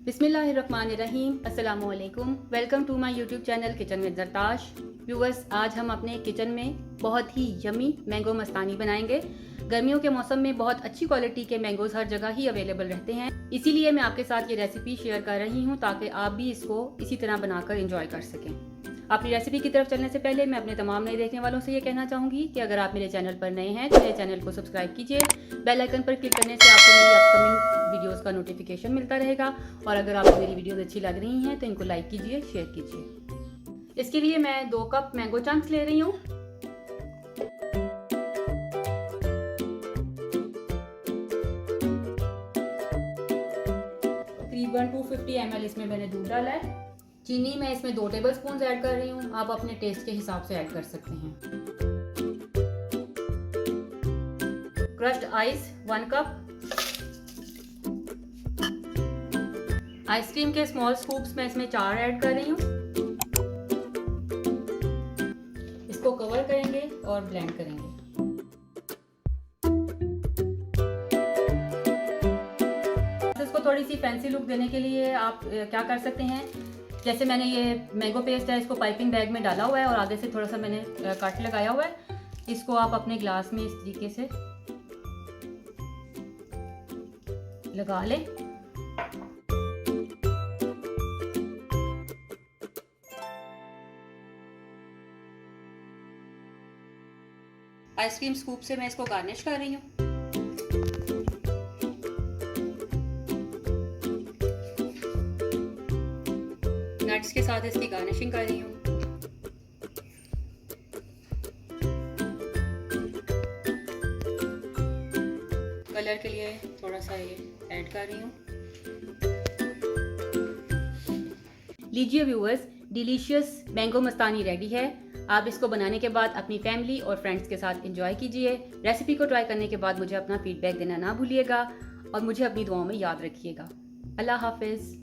बिस्मिल्लाहिर्रहमानिर्रहीम, अस्सलामुअलैकुम। Welcome to my YouTube channel kitchen with Zartash. Viewers, आज हम अपने किचन में बहुत ही यमी मैंगो मस्तानी बनाएंगे। गर्मियों के मौसम में बहुत अच्छी क्वालिटी के मैंगोज हर जगह ही अवेलेबल रहते हैं, इसीलिए मैं आपके साथ ये रेसिपी शेयर कर रही हूँ ताकि आप भी इसको इसी तरह बनाकर एंजॉय कर सकें। अपनी रेसिपी की तरफ चलने से पहले मैं अपने तमाम नए देखने वालों से ये कहना चाहूँगी कि अगर आप मेरे चैनल पर नए हैं तो मेरे चैनल को सब्सक्राइब कीजिए। बेल आइकन पर क्लिक करने से आपको मेरी अपकमिंग वीडियोस का नोटिफिकेशन मिलता रहेगा, और अगर आपको मेरी वीडियोस अच्छी लग रही हैं तो इनको लाइक कीजिए, शेयर कीजिए। इसके लिए मैं 2 कप मैंगो चंक्स ले रही हूँ। तकरीबन 250 ml इसमें मैंने दूध डाला है। चीनी मैं इसमें 2 टेबलस्पून ऐड कर रही हूँ, आप अपने टेस्ट के हिसाब से ऐड कर सकते हैं। Crushed ice 1 cup. आइसक्रीम के स्मॉल स्कूप्स मैं इसमें 4 ऐड कर रही हूँ। इसको कवर करेंगे और ब्लेंड करेंगे। इसको थोड़ी सी फैंसी लुक देने के लिए आप क्या कर सकते हैं, जैसे मैंने ये मैंगो पेस्ट है इसको पाइपिंग बैग में डाला हुआ है और आगे से थोड़ा सा मैंने कट लगाया हुआ है। इसको आप अपने ग्लास में इस तरीके से लगा लें। आइसक्रीम स्कूप से मैं इसको गार्निश कर रही हूँ। नट्स के साथ इसकी गार्निशिंग कर रही हूँ। कलर के लिए थोड़ा सा ये ऐड कर रही हूँ। लीजिए व्यूअर्स, डिलीशियस मैंगो मस्तानी रेडी है। आप इसको बनाने के बाद अपनी फैमिली और फ्रेंड्स के साथ एंजॉय कीजिए। रेसिपी को ट्राई करने के बाद मुझे अपना फीडबैक देना ना भूलिएगा और मुझे अपनी दुआओं में याद रखिएगा। अल्लाह हाफिज़।